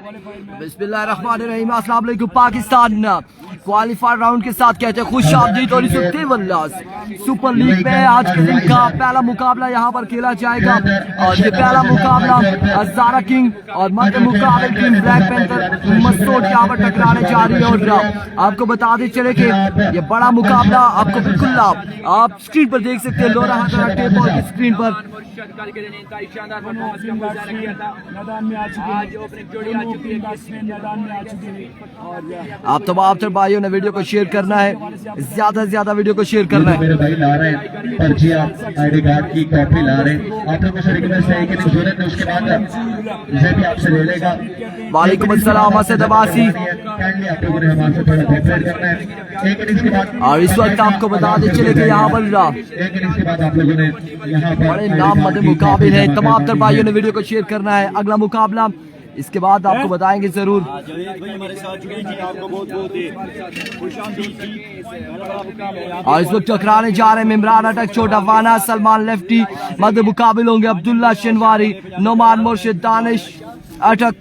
बिस्मिल्लाहिर्रहमानिर्रहीम। अस्सलाम वालेकुम। पाकिस्तान क्वालिफायर राउंड के साथ कहते हैं खुश आमदीद और सुपर लीग में आज के दिन का पहला मुकाबला यहाँ पर खेला जाएगा और ये पहला मुकाबला ज़ारा किंग और मध्य मुकाबले टीम ब्लैक पैंथर मसूद यहाँ पर टकराने जा रही है। और आपको बता दें चले कि ये बड़ा मुकाबला आपको बिल्कुल आप स्क्रीन पर देख सकते हैं, लोरा हज़ारा टेप बॉल की स्क्रीन पर। आप तमाम तर भाइयों ने वीडियो को शेयर करना है, ज्यादा से ज्यादा वीडियो को शेयर करना है। मेरे भाई ला रहे हैं पर्ची, आईडी कार्ड की कॉपी ला रहे हैं। आप लोगों से रिक्वेस्ट है कि जरूरत है उसके बाद इसे भी आपसे ले लेगा। वालेकुम अस्सलाम असद अब्बासी। आप लोगों ने हमारे से थोड़ा कोऑपरेट करना है। एक इसके बाद और इस वक्त आपको बता दें चले कि यहाँ पर एक इसके बाद आप लोगों ने यहाँ पर बड़े नाम मध्य मुकाबले हैं। तमाम तर भाइयों ने वीडियो को शेयर करना है। अगला मुकाबला इसके बाद आपको बताएंगे जरूर। और इस वक्त टकराने जा रहे हैं इमरान अटक, छोटा वाना, सलमान लेफ्टी। मध्य मुकाबले होंगे अब्दुल्ला शनवारी, नोमान मुर्शिद, दानिश अटक।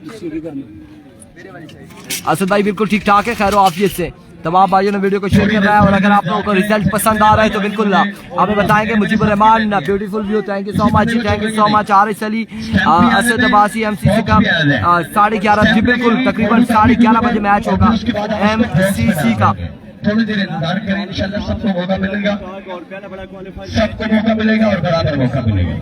असद भाई बिल्कुल ठीक ठाक है, खैर आफियत से। तमाम भाइयों ने वीडियो को शेयर कर रहा है और अगर आप लोगों को रिजल्ट पसंद आ रहा है तो बिल्कुल हमें बताएंगे। Mujibur Rahman, beautiful view, thank you so much, thank you so much. Aris Ali, Asad Abbasi, MCC का 11:30 जी बिल्कुल तकरीबन 11:30 बजे मैच होगा MCC का। थोड़ी देर इंतजार करें, इंशाल्लाह सबको मौका मिलेगा, सबको मौका मिलेगा और बराबर मौका मिलेगा।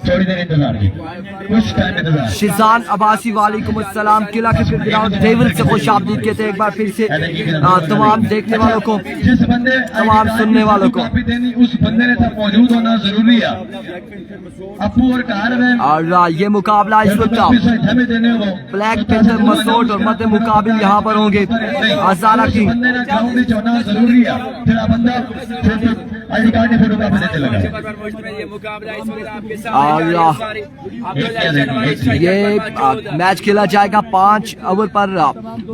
थोड़ी देर इंतजार की, कुछ टाइम इंतजार। शिजान अब्बासी, वालेकुम अस्सलाम। किला क्रिकेट ग्राउंड देवल से खुश आमदीद कहते हैं एक बार फिर से तमाम देखने वालों को, जिस बंदे तमाम सुनने वालों को। उस बंदे ने तो मौजूद होना जरूरी है। अपू और कार में और ये मुकाबला इस वक्त ब्लैक पैंथर मसूद और मध्य मुकाबले यहाँ पर होंगे ज़ारा किंग। जरूरी है, फिर बंदा आईडी कार्ड फोटो का देने लगा। और ये मैच खेला जाएगा 5 ओवर पर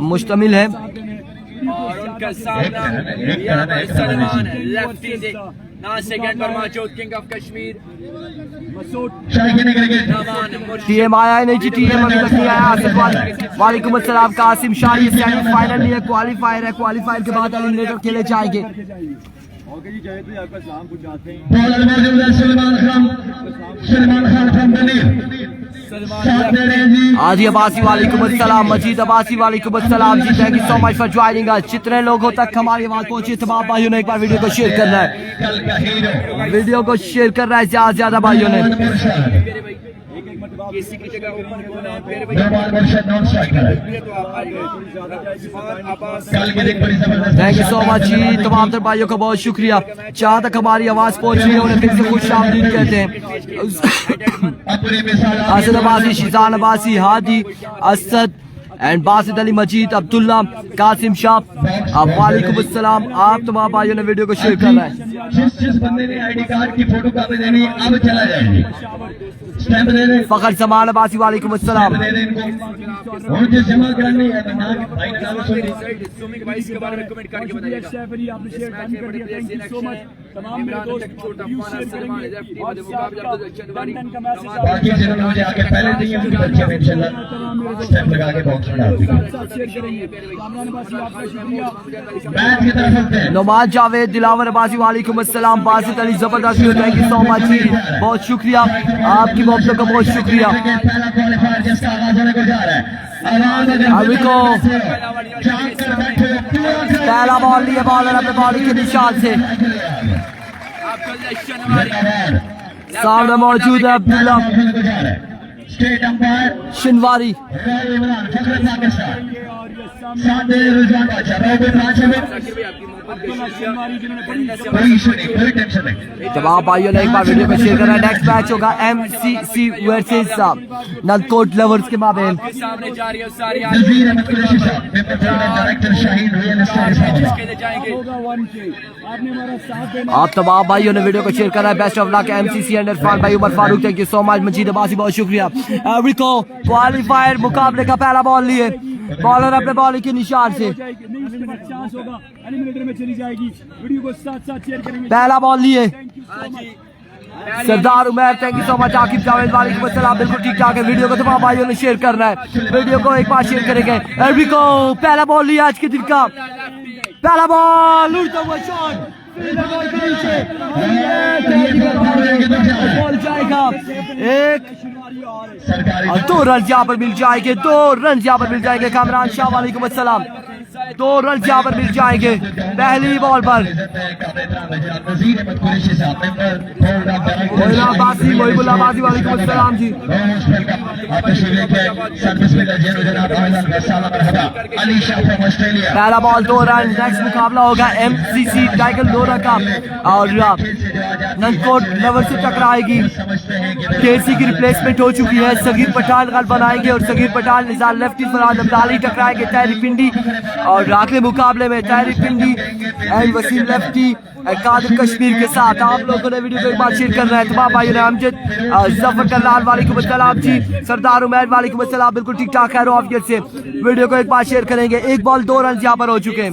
मुश्तमिल है। और उनका सामना सलमान लेफ्टी 9 सेकंड पर मौजूद किंग ऑफ कश्मीर TM आया नहीं जी, TM अभी तक नहीं आया। आसिफ वालेकुम अस्सलाम। कासिम शाह, ये सेमीफाइनल नहीं है, क्वालिफायर है। क्वालिफायर के बाद एलिमिनेटर खेले जाएंगे। आजी अब्बासी, वालेकुम अस्सलाम। मजीद अब्बासी, वालेकुम अस्सलाम ji, thank you so much for joining us. जितने लोगों तक हमारी आवाज पहुंची तमाम भाइयों ने एक बार वीडियो को शेयर करना है, वीडियो को शेयर करना है ज्यादा से ज्यादा भाइयों ने। किसी की जगह थैंक यू सो मच जी, तमाम तर भाइयों का बहुत शुक्रिया। जहाँ तक हमारी आवाज पहुंच रही है उन्हें फिर से खुश आमदीद कहते हैं। असद अब्बासी, शिजान अब्बासी, हादी असद एंड बासित अली, मजीद अब्दुल्ला, कासिम शाह, वालेकुम अस्सलाम। आप तमाम भाइयों ने वीडियो को शेयर करना है। जिस बंदे ने आईडी कार्ड की फोटो कॉपी देनी है अब चला जाएगी। स्टैंप दे दें। फखर जमान अब्बासी, वालेकुम अस्सलाम। और जो जमा करनी है भाई ने नाम सुन सुमिक भाई इसके बारे में कमेंट करके बताइएगा। बाकी जिन्होंने मुझे आगे पहले दी है उनके बच्चे में इंशाल्लाह स्टैंप लगा के बॉक्स में डाल देंगे। मैच की तरफ चलते हैं। नमाज जावेद, दिलावर अब्बासी, वालेकुम अस्सलाम। बासित अली, जबरदस्त, थैंक यू सो मच जी, बहुत शुक्रिया आपकी मोहब्बतों का, बहुत शुक्रिया। पहला क्वालिफायर जिसका आगाज होने को जा रहा है। अभी को पहला बॉल लिया, बॉलर अपने बॉलिंग के निशान से सामने मौजूद है अब्दुल्ला स्टेट अंपायर शनवारी। तमाम भाइयों ने एक बार वीडियो को शेयर करना है। नेक्स्ट मैच होगा MCC वर्सेस नलकोट लवर्स के माबेन। सामने जा रही है सारी आप तमाम भाइयों ने वीडियो को शेयर करना है। Best of luck MCC and Irfan भाई, Umar Farooq, thank you so much. Majeed Abbasi, बहुत शुक्रिया। रिको क्वालिफायर मुकाबले का पहला बॉल लिए, बॉलर अपने बॉलिंग के निशान से पहला बॉल लिए। Sardar Umar, thank you so much. Aqib Javed वालेकुम अस्सलाम, बिल्कुल ठीक ठाक है। वीडियो को तमाम भाइयों ने शेयर करना है, वीडियो को एक बार शेयर करेंगे। एल्बिको पहला बॉल लिया आज के दिन का, पहला बॉल उड़ता हुआ शॉट, बॉल जाएगा एक और 2 रन यहाँ पर मिल जाएंगे, 2 रन यहाँ पर मिल जाएंगे। कामरान शाह वालेकुम अस्सलाम, 2 रन यहाँ पर मिल जाएंगे पहली बॉल पर। मोहिबुल्लाबाजी वालेकुम अस्सलाम जी। पहला बॉल 2 रन। नेक्स्ट मुकाबला होगा MCC टाइगर लोरा का और ननकोट लवर से टकराएगी। केसी की रिप्लेसमेंट हो चुकी है, सगीर पठान गल बनाएंगे और सगीर पठान निजाल लेफ्टी फराद अब्दाली टकराएंगे तहरीक पिंडी। और अगले मुकाबले में तहरीक पिंडी एंड वसीम लेफ्टी कादिर कश्मीर के साथ। आप लोगों ने वीडियो को एक बार शेयर करना है तमाम भाइयों ने। अमजद जफर कल्लाल वालेकुम अस्सलाम जी। सरदार उमैर वालेकुम अस्सलाम, बिल्कुल ठीक ठाक है ऑफियर से। वीडियो को एक बार शेयर करेंगे। 1 बॉल 2 रन यहाँ पर हो चुके हैं।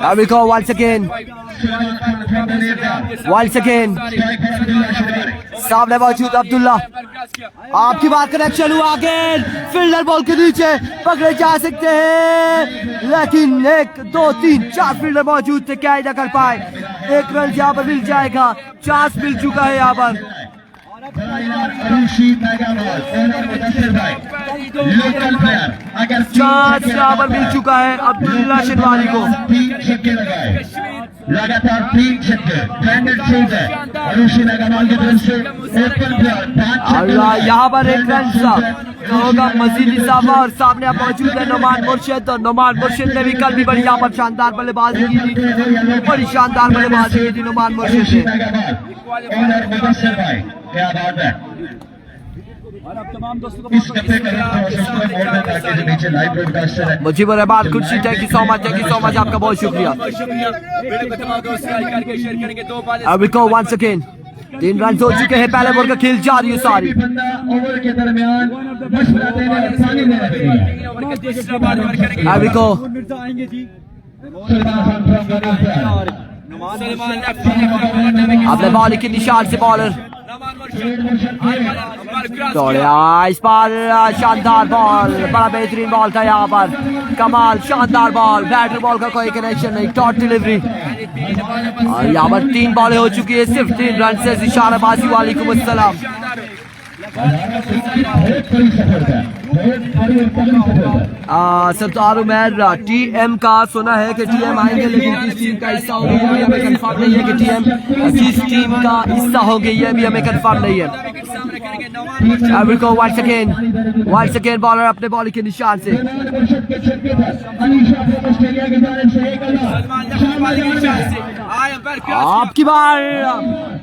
अभी को once again सामने मौजूद अब्दुल्ला, आपकी बात कनेक्शन हुआ। अगेन फील्डर बॉल के नीचे पकड़े जा सकते हैं, लेकिन 1 2 3 4 फील्डर मौजूद थे, क्या ना कर पाए। 1 रन यहाँ पर मिल जाएगा, चांस मिल चुका है यहाँ पर। चांस यहाँ पर मिल चुका है अब्दुल्ला शेनवारी को। लगातार 3 छक्के, ब्रांडेड शॉट है अरुशी नागावाल की तरफ से। ओपन प्लेयर यहाँ पर 1 रन होगा मजीद इजाफा। और सामने आप मौजूद है नोमान मुर्शिद, और नोमान मुर्शिद ने भी कल भी बड़ी यहाँ पर शानदार बल्लेबाजी की थी, बड़ी शानदार बल्लेबाजी की थी नोमान मुर्शिद ने। क्या बात है। Mujibur Rahman Khurshid, thank you so much, thank you so much, आपका बहुत शुक्रिया। अभी को once again 3 रन हो चुके हैं, पहले बॉल का खेल जारी है सारी। ओवर के दरमियान मशवरा देने और पानी देने। अभी को अपने बॉल के निशान से बॉलर इस बार शानदार बॉल, बड़ा बेहतरीन बॉल था यहाँ पर, कमाल शानदार बॉल। बैटर बॉल का कोई कनेक्शन नहीं, टॉट डिलीवरी। और यहाँ पर 3 बॉलें हो चुकी है, सिर्फ 3 रन से। इशाराबाजी वालेकुम अस्सलाम। सरदार उमर TM का सुना है कि TM आएंगे, लेकिन किस टीम का हिस्सा होंगे ये भी हमें कंफर्म नहीं है कि TM किस टीम का हिस्सा होंगे ये भी हमें कंफर्म नहीं है। अभी को once again बॉलर अपने बॉल के निशान से। आपकी बार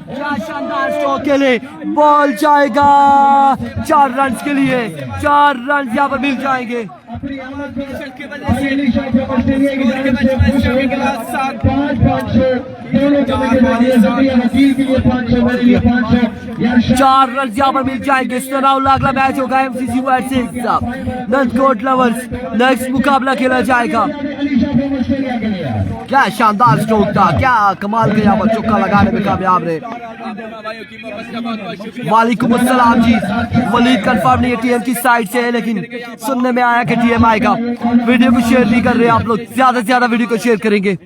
क्या शानदार स्ट्रोक के लिए बॉल जाएगा 4 रन के लिए, 4 रन यहाँ पर मिल जाएंगे। चार रन यहाँ पर मिल जाएंगे। अगला मैच होगा MCC versus Nandkot lovers. Next मुकाबला खेला जाएगा। क्या शानदार स्ट्रोक था, क्या कमाल के यहाँ पर चौका लगाने में कामयाब रहे। वालेकुम अस्सलाम जी। वलीद कंफर्म नहीं है TM की साइड से, लेकिन सुनने में आया कि TM आएगा। वीडियो को शेयर नहीं कर रहे आप लोग, ज्यादा से ज्यादा वीडियो को शेयर करेंगे।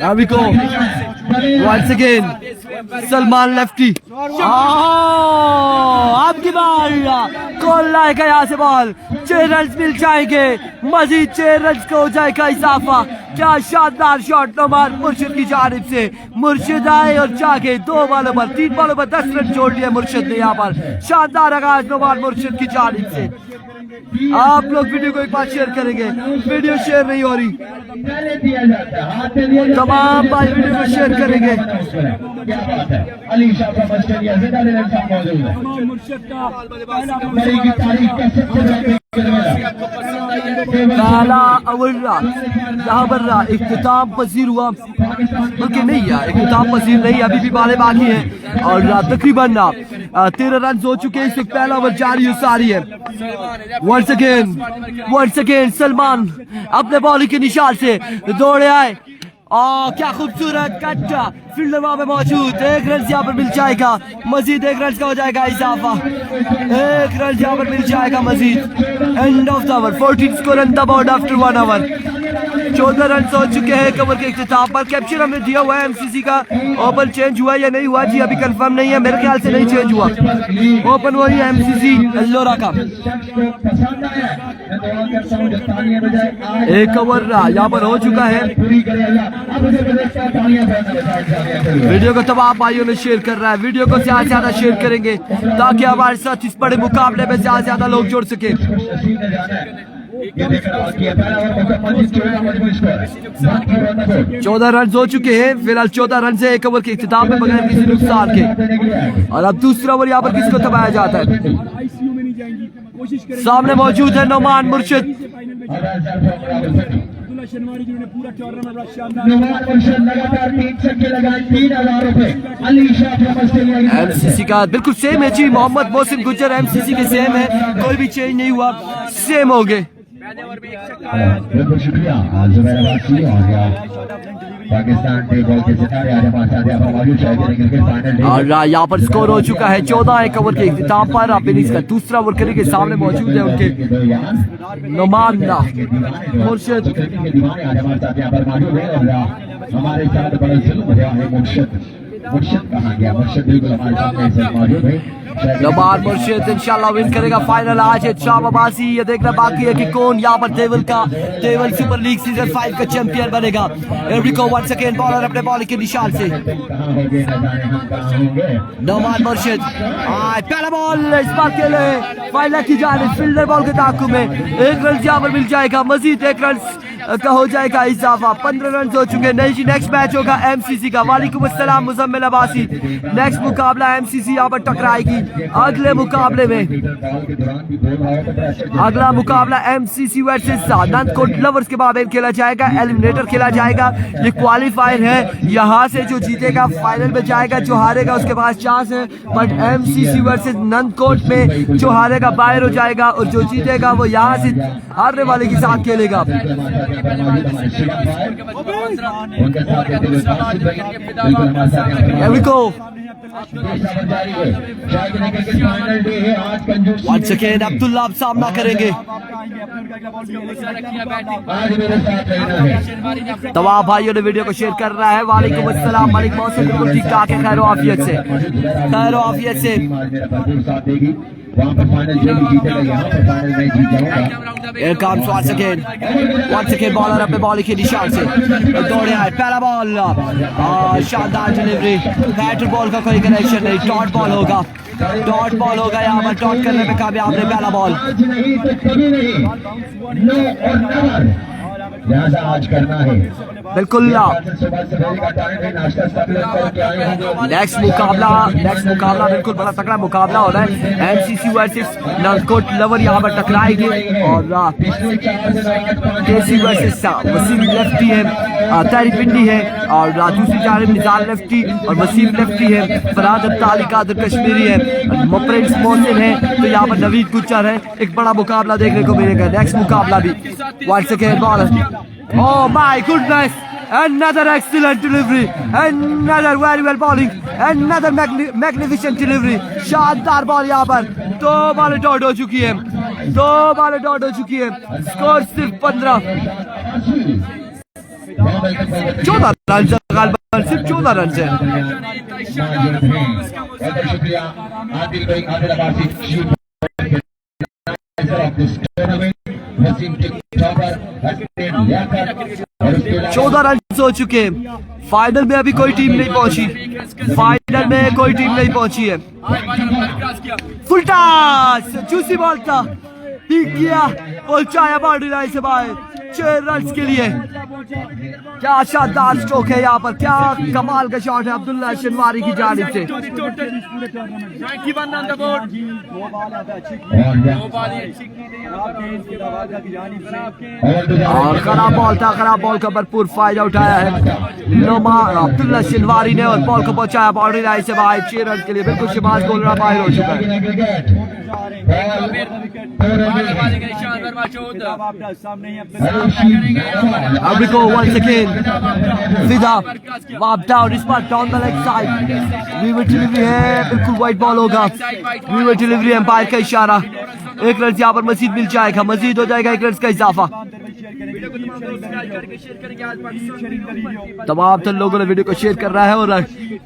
अभी को once again सलमान लेफ्टी, आपकी बार कौन लाएगा यहाँ से बॉल। 6 रन मिल जाएंगे, मजीद 6 रन को हो जाएगा इजाफा। क्या शानदार शॉट नोमान मुर्शिद की जानिब से। मुर्शिद आए और जाके 2 बॉलों पर 3 बॉलों पर 10 रन छोड़ दिया मुर्शिद ने। यहाँ पर शानदार आगाज नोमान मुर्शिद की जानिब से। आप लोग वीडियो को एक बार शेयर करेंगे, वीडियो शेयर नहीं हो रही, तमाम भाई वीडियो को शेयर करेंगे। यहाँ पर इख्तिताम पसीर हुआ, बल्कि नहीं यार इख्तिताम पसीर नहीं, अभी भी बालें बाकी हैं और तकरीबन 13 रन हो चुके हैं। इस वक्त पहला ओवर जारी सारी है। once again सलमान अपने बॉलिंग के निशान से दौड़े आए, क्या खूबसूरत कट्टा फील्डर वहां पे मौजूद। एक रन यहाँ पर मिल जाएगा, मजीद एक रन का हो जाएगा इजाफा। एक रन यहाँ पर मिल जाएगा Majeed. End of the over, 14 score on the board after 1 over. 14 run हो चुके हैं कवर के इख्तिताम पर। कैप्चर हमने दिया हुआ है एमसीसी का। ओपन चेंज हुआ या नहीं हुआ जी अभी कंफर्म नहीं है, मेरे ख्याल से नहीं चेंज हुआ। ओपन वही है एमसीसी एल्लोरा का। एक ओवर यहाँ पर हो चुका है। वीडियो को तमाम भाइयों ने शेयर कर रहा है, वीडियो को ज्यादा से ज्यादा शेयर करेंगे ताकि हमारे साथ इस बड़े मुकाबले में ज्यादा से ज्यादा लोग जुड़ सके। 14 रन हो चुके हैं फिलहाल। 14 रन से एक ओवर के इख्तिताम में बगैर किसी नुकसान के। और अब दूसरा ओवर यहाँ पर किसको दबाया जाता है? सामने मौजूद है नोमान मुर्शिद। एमसीसी का बिल्कुल सेम है जी। मोहम्मद मोहसिन गुजर एमसीसी के सेम है, कोई भी चेंज नहीं हुआ, सेम हो गए। बिल्कुल शुक्रिया जुबैर अब्बासी और पाकिस्तान के बॉल के सितारे आज हमारे साथ यहाँ पर मौजूद है क्रिकेट फाइनल। और यहाँ पर स्कोर हो चुका है 14 एक ओवर के इख्तिताम पर। अब इनिंग्स का दूसरा ओवर करेंगे, सामने मौजूद है उनके नोमान मुर्शिद। हमारे साथ बड़ा जुल्म है मुर्शिद कहाँ गया? मुर्शिद बिल्कुल हमारे सामने मौजूद है। नोमान मुर्शिद इंशाल्लाह विन करेगा फाइनल आज है। शाम अब्बासी ये देखना बाकी है कि कौन यहाँ पर टेबल सुपर लीग सीजन 5 का चैंपियन बनेगा। एवरीको वंस अगेन बॉलर अपने बॉलिंग के निशान से। नोमान मुर्शिद पहला बॉल इस बार के लिए फाइनल की जानिब फील्डर बॉल के ताक़ुब में। एक रन यहाँ पर मिल जाएगा, मजीद एक रन का हो जाएगा इजाफा। 15 रन हो चुके। नहीं जी नेक्स्ट मैच होगा एमसीसी का। वालेकुम अस्सलाम मुजम्मिल अब्बासी। नेक्स्ट मुकाबला एमसीसी यहाँ पर टकराएगी अगले मुकाबले में। अगला मुकाबला एमसीसी वर्सेस नंदकोट लवर्स के बारे में खेला जाएगा। एलिमिनेटर खेला जाएगा, ये क्वालिफायर है। यहाँ से जो जीतेगा फाइनल में जाएगा, जो हारेगा उसके पास चांस है। बट एमसीसी वर्सेस नंदकोट में जो हारेगा बाहर हो जाएगा और जो जीतेगा वो यहाँ से हारने वाले के साथ खेलेगा। Here we go. Once again Abdullah अब सामना करेंगे। तमाम भाइयों ने वीडियो को शेयर कर रहा है। वालेकुम अस्सलाम। मालिक मौसम बिल्कुल ठीक ठाक है, खैर आफियत से, खैर आफियत से। once again बॉलर अपने बॉलिंग के निशान से दौड़े आए। पहला बॉल शानदार डिलीवरी, बैटर बॉल का कोई कनेक्शन नहीं, डॉट बॉल होगा, डॉट बॉल होगा। यहाँ पर डॉट करने में कामयाब है। पहला बॉल आज करना है बिल्कुल। नेक्स्ट मुकाबला बिल्कुल बड़ा तगड़ा मुकाबला हो रहा है। एमसीसी वर्सेस नंदकोट लवर यहाँ पर टकराएंगे और केसी वर्सेस वसीम लेफ्टी है, तारी पिंडी है और दूसरी जानिब निजाल लेफ्टी और वसीम लेफ्टी है। फराद अब्ताली कादर कश्मीरी है, प्रिंस मोहसिन है, तो यहाँ पर नवीद गुज्जर है। एक बड़ा मुकाबला देखने को मिलेगा। नेक्स्ट मुकाबला भी once again bowler. Oh my goodness! Another excellent delivery, another very well bowling, another magnificent delivery. शानदार बॉल यहाँ पर। 2 बॉलें डॉट हो चुकी है, 2 बॉलें डॉट हो चुकी है। स्कोर सिर्फ 15, 14 रन से, सिर्फ 14 रन से। चौदह रन हो चुके। फाइनल में अभी कोई टीम नहीं पहुंची, फाइनल में कोई टीम नहीं पहुंची है। फुल टॉस, जूसी बॉल था, ठीक किया, पहुंचाया बाउंड्री लाइन से बाहर 6 रन के लिए। क्या शानदार स्ट्रोक है यहाँ पर, क्या कमाल का शॉट है अब्दुल्ला शनवारी की जानिब से। और खराब बॉल था, खराब बॉल का भरपूर फायदा उठाया है अब्दुल्ला शनवारी ने और बॉल को पहुंचाया बाउंड्री लाइन से बाहर 6 रन के लिए। बिल्कुल शहबाज बोलना बाहर हो चुका है। Abrico once again. Fida. Wap down. This part down the leg side. River delivery है. बिल्कुल white ball होगा. River delivery एम्पायर का इशारा. एक रन यहाँ पर मजीद मिल जाएगा. मजीद हो जाएगा एक रन का इजाफा. तमाम तो लोगों ने वीडियो को शेयर कर रहा है और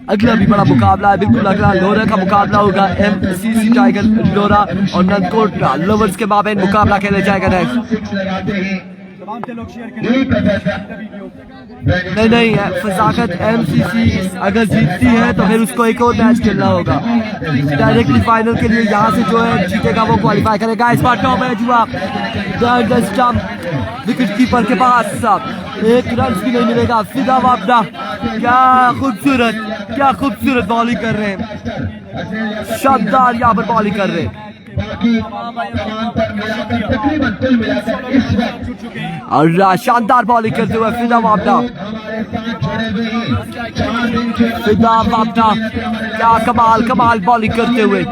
अगला भी बड़ा मुकाबला है. बिल्कुल अगला लोरा का मुकाबला होगा. MCC टाइगर लोरा और नंदकोट लवर्स के माबेन मुकाबला खेला जाएगा नेक्स्ट. नहीं है फजाकत. MCC अगर जीतती है तो फिर उसको एक और मैच खेलना होगा. डायरेक्टली फाइनल के लिए यहाँ से जो है जीतेगा वो क्वालिफाई करेगा. इस बार टॉप है जुआ विकेट कीपर के पास सब एक रन भी नहीं मिलेगा. फिदा वापडा क्या खूबसूरत बॉलिंग कर रहे हैं. शानदार यहाँ पर बॉलिंग कर रहे हैं. और शानदार बॉलिंग करते हुए फिदा वापडा क्या कमाल बॉलिंग करते हुए.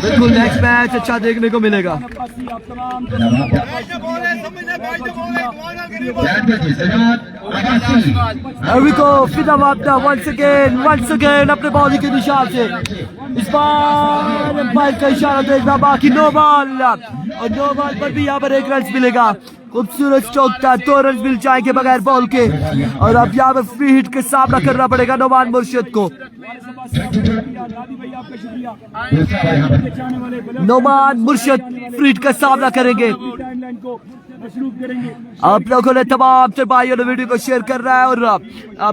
बिल्कुल नेक्स्ट मैच अच्छा देखने को मिलेगा. फिदा वापडा once again अपने बॉलिंग के निशान से. इस बार एम्पायर का इशारा देखना बाकी. नो बॉल और नो बॉल पर भी यहाँ पर एक रन मिलेगा. खूबसूरत स्ट्रोक था. 2 रन मिल जाएंगे बगैर बॉल के. और अब यहाँ पर फ्री हिट के सामना करना पड़ेगा नोमान मुर्शिद को. नोमान मुर्शिद फ्री हिट का सामना करेंगे. आप लोगों ने तमाम भाइयों ने वीडियो को शेयर कर रहा है और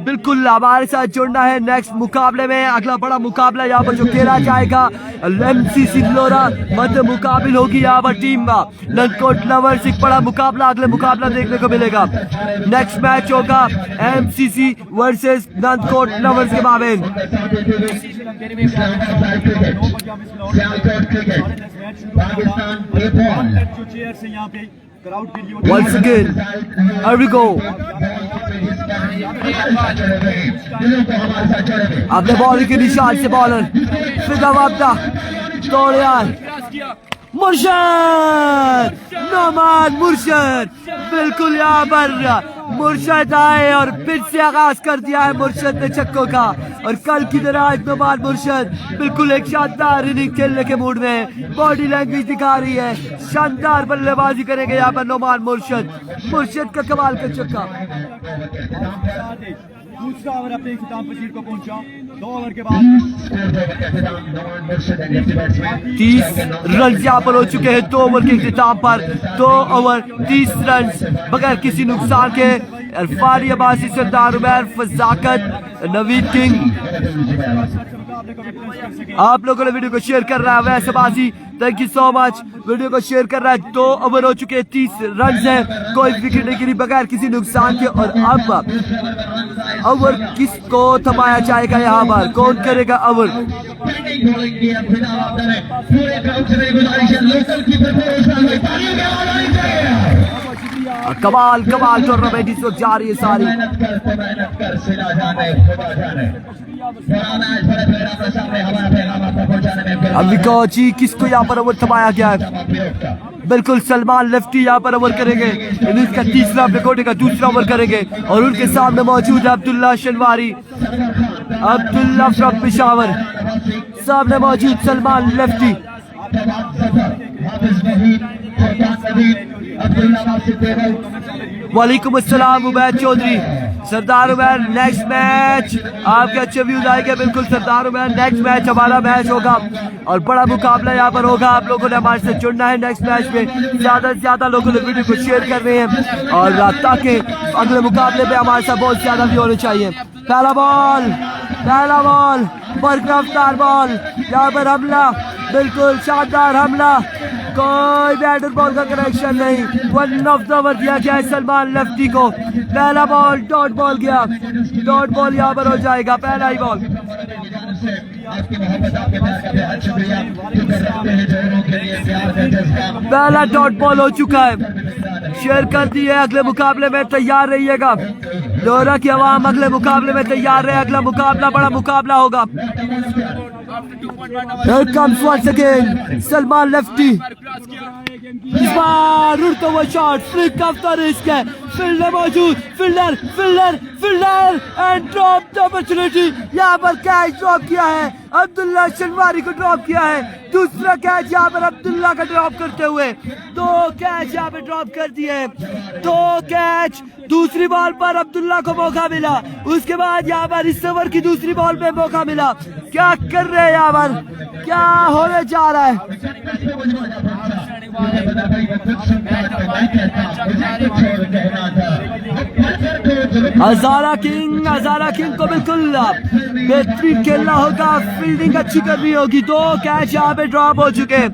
बिल्कुल हमारे साथ जुड़ना है नेक्स्ट मुकाबले में. अगला बड़ा मुकाबला यहाँ पर जो खेला जाएगा MCC लोरा मध्य मुकाबले होगी यहाँ पर टीम नंदकोट लवर्स. एक बड़ा मुकाबला अगले मुकाबला देखने को मिलेगा. नेक्स्ट मैच होगा MCC वर्सेस नंदकोट लवर्स के माबेन. Once again, here we go. अपने बॉलिंग के निशान से बॉलर फिदा वापडा तोड़ यार. मुर्शद नोमान मुर्शद बिल्कुल यहाँ पर मुर्शद आए और फिर से आगाज कर दिया है मुर्शद ने छक्कों का. और कल की तरह आज नोमान मुर्शद बिल्कुल एक शानदार इनिंग खेलने के मूड में. बॉडी लैंग्वेज दिखा रही है. शानदार बल्लेबाजी करेंगे यहाँ पर नोमान मुर्शद का कमाल का छक्का. दूसरा ओवर अपने इख्तिताम पजीर को पहुंचा. 2 ओवर के बाद 30 रन यहाँ पर हो चुके हैं 2 ओवर के इख्तिताम पर. 2 ओवर 30 रन बगैर किसी नुकसान के. इरफान अब्बासी, सरदार उमर, फजाकत, नवीद किंग. आप लोगों ने वीडियो को शेयर कर रहा है. वैसे बाजी thank you so much. Video को शेयर कर रहा है. 2 ओवर हो चुके हैं 30 रन है. कोई विकेट नहीं गिरी बगैर किसी नुकसान के. और अब ओवर किसको थमाया जाएगा यहाँ पर. कौन करेगा ओवर. कमाल टूर्नामेंट इस वक्त जा रही है सारी. अम्बिका जी किसको यहाँ पर ओवर थमाया गया है. बिल्कुल सलमान लेफ्टी यहाँ पर ओवर करेंगे. इनिंग्स का तीसरा विकेट का दूसरा ओवर करेंगे. और उनके सामने मौजूद है अब्दुल्ला शनवारी, अब्दुल्ला फ्रॉम पेशावर. सामने मौजूद सलमान लेफ्टी. वालेकुम अस्सलाम उबैद चौधरी. सरदार उमर नेक्स्ट मैच आपके अच्छे व्यूज आएंगे. बिल्कुल सरदार उमर नेक्स्ट मैच हमारा मैच होगा और बड़ा मुकाबला यहाँ पर होगा. आप लोगों ने हमारे से जुड़ना है नेक्स्ट मैच में. ज्यादा से ज्यादा लोगों ने वीडियो को शेयर कर रहे हैं और ताकि अगले मुकाबले पे हमारे साथ बहुत ज्यादा भी होने चाहिए. पहला बॉल बरकरार बॉल. यहाँ पर हमला बिल्कुल शानदार हमला. कोई बैटर बॉल का कनेक्शन नहीं. 1 ऑफ द ओवर दिया गया है सलमान लेफ्टी को. पहला बॉल डॉट बॉल गया. डॉट बॉल यहाँ पर हो जाएगा. पहला ही बॉल. पहला डॉट बॉल हो चुका है. शेयर कर दी है. अगले मुकाबले में तैयार रहिएगा. लोरा की आवाम अगले मुकाबले में तैयार रहे. अगला मुकाबला बड़ा मुकाबला होगा. After 2.1 hours. Here comes once again Salman lefty. Cross किया. इस बार उड़ता हुआ shot, flick of the risk है, फील्डर मौजूद, fielder and drop the opportunity. यहाँ पर कैच ड्रॉप किया है, अब्दुल्ला शनवारी को ड्रॉप किया है। दूसरा कैच यहाँ पर अब्दुल्ला का ड्रॉप करते हुए 2 कैच यहाँ पे ड्रॉप कर दिए, 2 कैच। दूसरी बॉल पर अब्दुल्ला को मौका मिला, उसके बाद यहाँ पर इस ओवर की दूसरी बॉल पे मौका मिला। क्या कर रहे हैं यहाँ पर, क्या होने जा रहा है? हजारा किंग को बिल्कुल बेहतरीन खेलना होगा, फील्डिंग अच्छी करनी होगी। 2 कैच यहाँ पे ड्रॉप हो चुके हैं।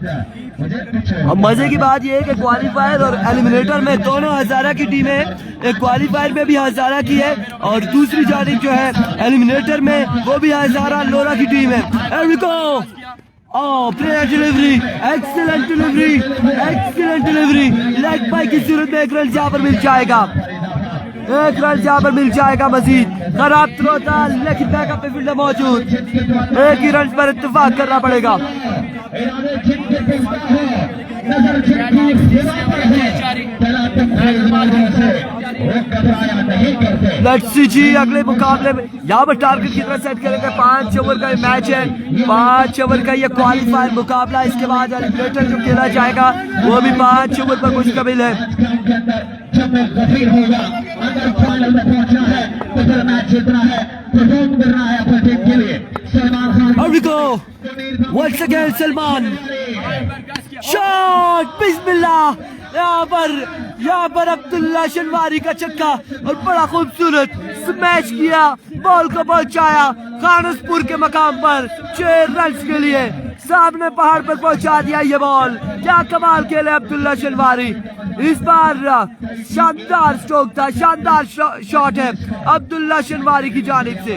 अब मजे की बात यह है कि क्वालिफायर और एलिमिनेटर में दोनों हजारा की टीम है। एक क्वालिफायर में भी हजारा की है और दूसरी जानिब जो है एलिमिनेटर में वो भी हजारा लोरा की टीम है। Here we go. Oh, player delivery, excellent delivery. Leg bye की सूरत में 1 रन यहाँ पर मिल जाएगा, 1 रन यहाँ पर मिल जाएगा मजीद। खराब थ्रो था लेकिन बैकअप पे फील्डर मौजूद, 1 ही रन पर इत्तेफाक करना पड़ेगा। लेट्स सी जी अगले मुकाबले में यहाँ पर टारगेट की तरह सेट करेंगे। 5 ओवर का मैच है, 5 ओवर का ये क्वालिफायर मुकाबला। इसके बाद एलिमिनेटर जो खेला जाएगा वो भी 5 ओवर पर मुश्तमिल है। Here we go. Once again Salman, shot, बिस्मिल्लाह। यहाँ पर अब्दुल्ला शनवारी का छक्का और बड़ा खूबसूरत स्मैश किया, बॉल को पहुंचाया खानसपुर के मकाम पर 6 रन के लिए। सामने पहाड़ पर पहुंचा दिया ये बॉल। क्या कमाल खेले अब्दुल्ला शनवारी। इस बार शानदार स्ट्रोक था, शानदार शॉट है अब्दुल्ला शनवारी की जानिब से।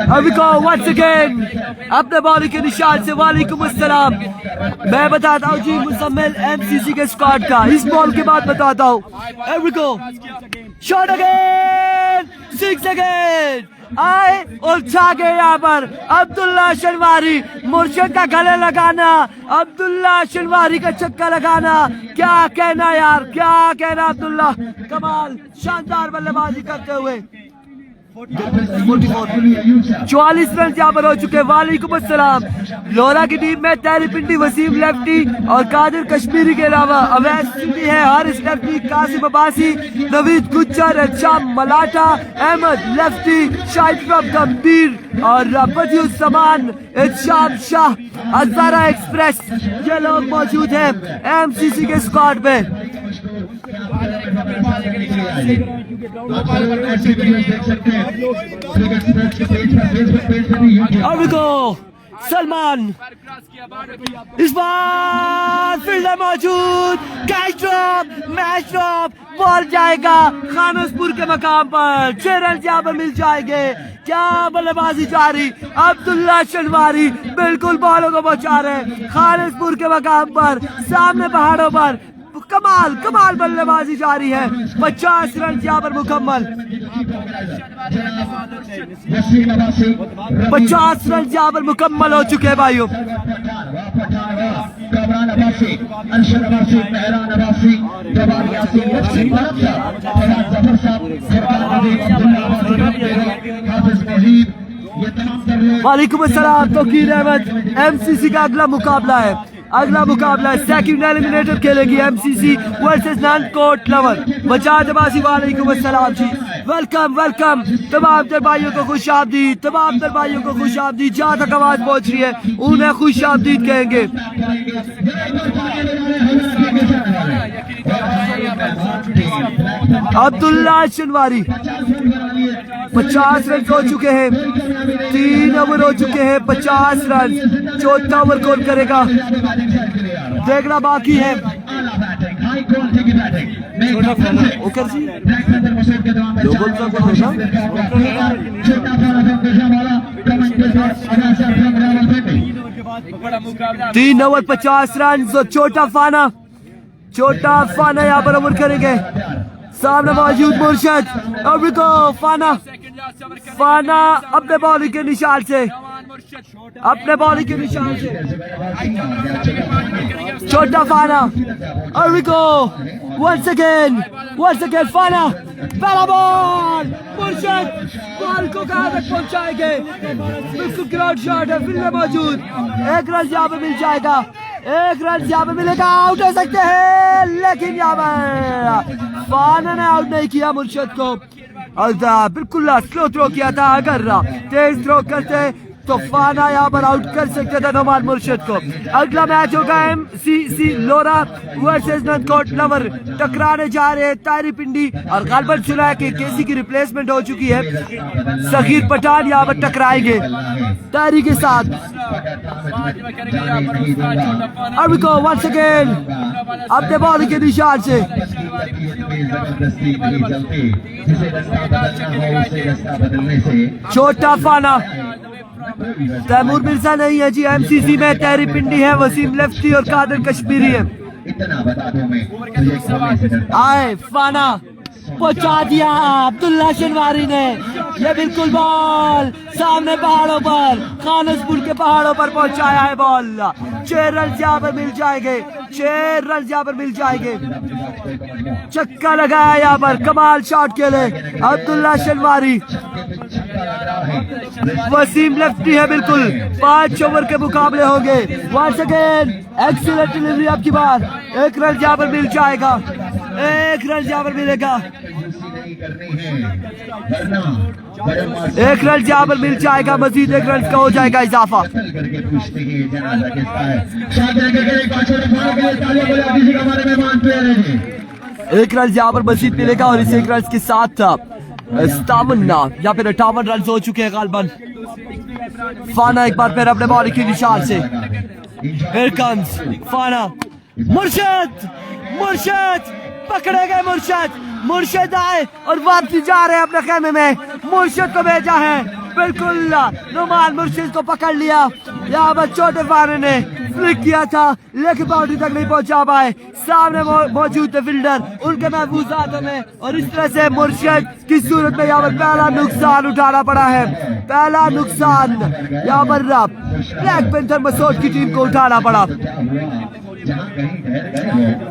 अभी को once again अपने बॉलिंग के निशान से वालेकुम अस्सलाम। मैं बताता हूँ जी मुसम्मिल एमसीसी के स्क्वाड का, इस बॉल के बाद बताता हूँ। शॉट अगेन, 6 अगेन आए और छा गए यहाँ पर अब्दुल्ला शनवारी। मुर्शिद का गले लगाना, अब्दुल्ला शनवारी का चक्का लगाना, क्या कहना यार, क्या कहना अब्दुल्ला। कमाल, शानदार बल्लेबाजी करते हुए 44 रन यहाँ पर हो चुके। वालेकुम अस्सलाम। लोरा की टीम में तहरी पिंडी, वसीम लेफ्टी और कादिर कश्मीरी के अलावा अवैस सिंधी है, हारिस लेफ्टी, कासिम अब्बासी, नवीद गुज्जर, शाम मलाटा, अहमद लेफ्टी, शाहिद गंभीर और बदियुस समान, इरशाद शाह, हजारा एक्सप्रेस, ये लोग मौजूद हैं एमसीसी के स्क्वाड में। सलमान, इस बार फील्डर मौजूद, catch drop, match drop, ball जाएगा खानसपुर के मकाम पर। 6 रन यहाँ पर मिल जाएंगे। क्या बल्लेबाजी जारी, अब्दुल्ला शनवारी बिल्कुल बॉलों को बचा रहे खानसपुर के मकाम पर, सामने पहाड़ों पर। कमाल बल्लेबाजी जारी है। 50 रन यहाँ पर मुकम्मल, 50 रन यहाँ पर मुकम्मल हो चुके हैं भाइयों। वालेकुम अस्सलाम। तौकीर अहमद, एमसीसी का अगला मुकाबला है, सेकंड एलिमिनेटर खेलेगी एमसीसी वर्सेस नानकोट लवर। वजाद अब्बासी, वालेकुम अस्सलाम जी। वेलकम तमाम दर भाइयों को खुशामदीद, जहाँ तक आवाज पहुंच रही है उन्हें खुशामदीद कहेंगे। अब्दुल्ला शनवारी 50 रन हो चुके हैं, 3 ओवर हो चुके हैं, 50 रन। चौथा ओवर कौन करेगा देखना बाकी है। ओकर जी बड़ा मुकाबला 3 ओवर 50 रन। छोटा फाना यहाँ पर ओवर करेंगे। सामने मौजूद मुर्शद। अब रुको फाना अपने बॉलिंग के निशान से छोटा फाना। और रुको once again फाना पहला बॉल। मुर्शद बॉल को कहां तक पहुंचाएंगे? बिल्कुल ग्राउंड शॉट है, फील्ड में मौजूद। 1 रन यहाँ पे मिल जाएगा, 1 रन यहाँ पे मिलेगा। आउट हो सकते हैं, लेकिन यहाँ पर फाना ने आउट नहीं किया मुर्शद को। और बिल्कुल स्लो थ्रो किया था, अगर तेज थ्रो करते तो फाना यहाँ पर आउट कर सकते थे नोमान मुर्शद को। अगला मैच होगा MCC लोरा वर्सेस ननकोट लवर। टकराने जा रहे हैं तारी पिंडी। और गलबन सुना है कि केसी की रिप्लेसमेंट हो चुकी है, सगीर पठान यहाँ पर टकराएंगे तारी के साथ। अब को once again अपने बॉलिंग के निशान से छोटा फाना। तैमूर मिर्जा नहीं है जी MCC में, तैरी पिंडी है, वसीम लेफ्टी और कादर कश्मीरी है। आए फाना पहुंचा दिया अब्दुल्ला शनवारी ने। ये बिल्कुल बॉल सामने पहाड़ों पर, खानसपुर के पहाड़ों पर पहुंचाया है बॉल। 6 रन यहाँ पर मिल जाएंगे, 6 रन यहाँ पर मिल जाएंगे। चक्का लगाया यहाँ पर कमाल शॉट के लिए अब्दुल्ला शनवारी। वसीम लेफ्टी है बिल्कुल। 5 ओवर के मुकाबले होंगे। वंस अगेन एक्सीलेंट डिलीवरी आपकी बार। 1 रन यहाँ पर मिल जाएगा, 1 रन यहाँ पर मिलेगा, 1 रन यहाँ पर मिल जाएगा। मजीद 1 रन का हो जाएगा इजाफा। 1 रन यहाँ पर मजीद मिलेगा और इस 1 रन के साथ 57 या फिर 58 रन हो चुके हैं गालबन। फाना एक बार फिर अपने बॉलिंग के निशान से। Here comes फाना। मुर्शद पकड़े गए। मुर्शद आए और वापसी जा रहे हैं अपने खेमे में। मुर्शद को भेजा है, बिल्कुल नुमान मुर्शद को पकड़ लिया। यहाँ पर छोटे फाने ने फ्लिक किया था, लेकिन बाउंड्री तक नहीं पहुंचा पाए। सामने मौजूद थे फील्डर, उनके महफूज हाथों में। और इस तरह से मुर्शद की सूरत में यहाँ पर पहला नुकसान उठाना पड़ा है। पहला नुकसान यहाँ पर ब्लैक पैंथर मसूद की टीम को उठाना पड़ा।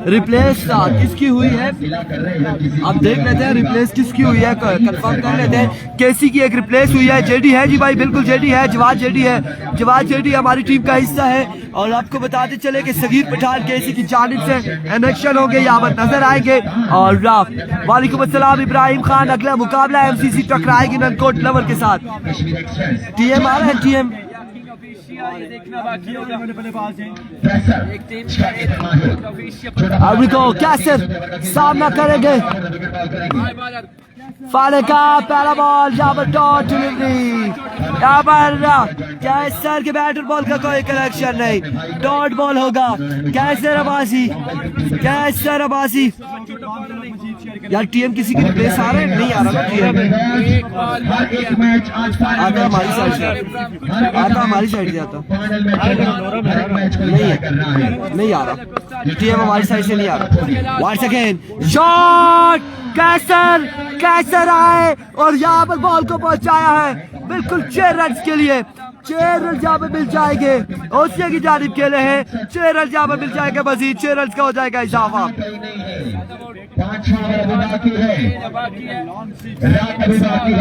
रिप्लेस किसकी हुई है अब देख लेते हैं। रिप्लेस किसकी हुई है कंफर्म कर लेते हैं। केसी की एक रिप्लेस हुई है। जेडी है जी भाई, बिल्कुल जेडी है, जवाद जेडी है। जवाद जेडी हमारी टीम का हिस्सा है। और आपको बताते चले कि सगीर पठान केसी की जानिब से इलेक्शन होंगे, यहाँ पर नजर आएंगे। और वालेकुम अस्सलाम इब्राहिम खान। अगला मुकाबला MCC टकराएगी ननकोट लवर के साथ। TM आ रहा है, TM देखना बाकी होगा। अभी को कैसर सामना करेंगे। फाने का पहला बॉल, यहाँ पर डॉट डिलीवरी। यहाँ पर कैसर के बैटर बॉल का कोई कनेक्शन नहीं, डॉट बॉल होगा। कैसर अब्बासी। यार TM किसी की रिप्लेस आ रहा है? नहीं आ रहा ना TM। आता हमारी साइड से, आता हमारी साइड से आता नहीं आ रहा। TM हमारी साइड से नहीं आ रहा। Once again shot. कैसर आए और यहाँ पर बॉल को पहुंचाया है बिल्कुल 6 रन के लिए। 6 रन यहाँ पर मिल जाएंगे, ओसिया की जानिब खेले हैं। 6 रन यहाँ पर मिल जाएंगे, मजीद 6 रन का हो जाएगा इजाफा। 5 ओवर बाकी है, रात अभी बाकी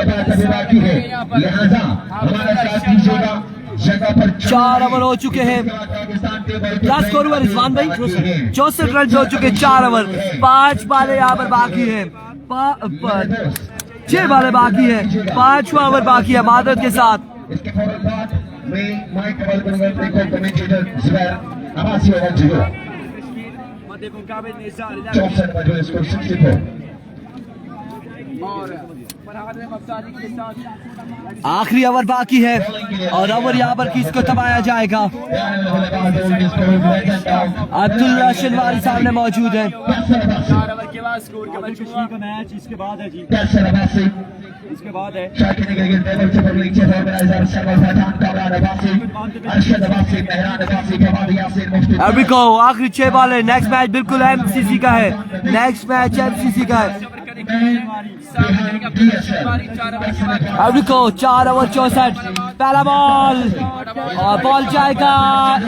है, लिहाजा हमारा साथ दीजिएगा। जगह पर 4 ओवर हो चुके हैं। क्या स्कोर हुआ रिजवान भाई? 64 रन हो चुके। 4 ओवर, 5 बालें यहाँ पर बाकी है, 6 बालें बाकी है। 5वां ओवर बाकी है मादरत के साथ। इसके फौरन बाद मैं माइक कॉल करूंगा कमेंटेटर जुबैर अब्बासी ओवर 0 64 पर जो स्कोर 64। आखिरी ओवर बाकी है और ओवर यहाँ पर किसको दबाया जाएगा? अब्दुल्ला शनवारी सामने मौजूद है। इसके बाद है शाकिर क्रिकेट टेबल से public chief organiser Sarwar Farhan Kamran Abbasi Arshad Abbasi Mehran Abbasi Fawad Yasir Mufti अभी को आखिरी 6 बॉल है। नेक्स्ट मैच बिल्कुल एमसीसी का है। नेक्स्ट मैच एमसीसी का है। अभी को 4 ओवर 64 पहला बॉल और बॉल जाएगा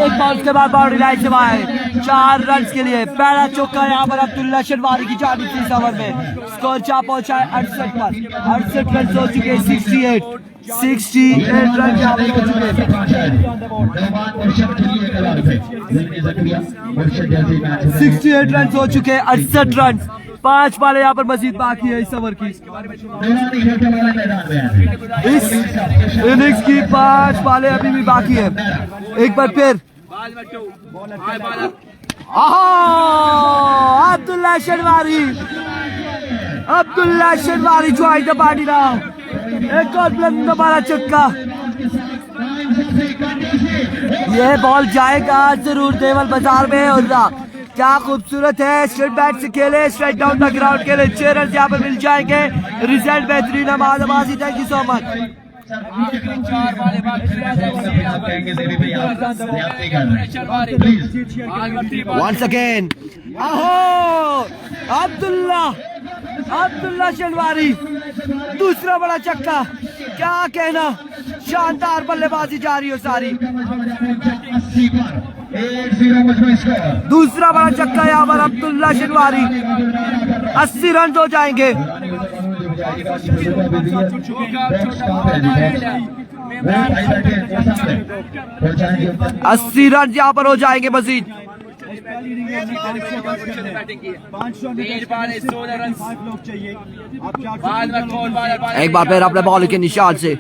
एक बॉल के बाद बाउंड्री लाइन से बाहर 4 रन के लिए। पहला चौका यहाँ पर अब्दुल्ला शनवारी की जानिब से इस ओवर में स्कोर 4 पहुंचा है 68 पर। 68 रन हो चुके हैं। 68 रन यहाँ पर हो चुके हैं। 68 रन हो चुके हैं। 68 रन 5 बॉलें यहाँ पर मजीद बाकी है इस ओवर की। इस इनिंग्स की 5 बॉलें अभी भी बाकी है। एक बार फिर Abdullah शनवारी join the party now. एक और बुलंद बड़ा चक्का। ये बॉल जाएगा जरूर देवल बाजार में। और क्या खूबसूरत है। स्ट्रेट बैट से खेले स्ट्रेट डाउन द ग्राउंड खेले। 6 रन यहाँ पर मिल जाएंगे। रिजल्ट बेहतरीन है। आबादी thank you so much. Once again, Abdullah Shinwari दूसरा बड़ा चक्का। क्या कहना, शानदार बल्लेबाजी जारी हो सारी। दूसरा बड़ा चक्का यहाँ पर अब्दुल्ला शनवारी। 80 रन हो जाएंगे। 80 रन यहाँ पर हो जाएंगे मजीद। एक बार फिर अपने बॉल के निशान से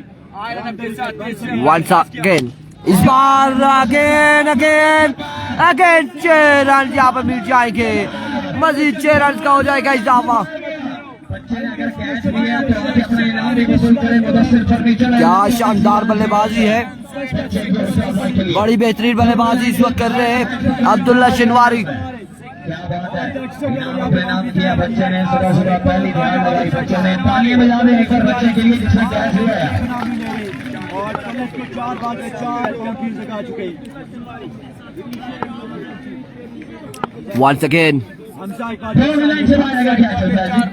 once again, इस बार अगेन 6 रन यहाँ पर मिल जाएंगे। मजीद 6 रन का हो जाएगा इजाफा। क्या शानदार बल्लेबाजी है। बड़ी बेहतरीन बल्लेबाजी इस वक्त कर रहे हैं अब्दुल्ला शनवारी। नाम किया बच्चे ने सुबह पहली ध्यान लगाई। बच्चों ने तालियां बजा दें एक बच्चे के लिए जिसने कैच हुआ है। और 4 बॉल पे 4 बाउंड्रीज लगा चुके। Once again,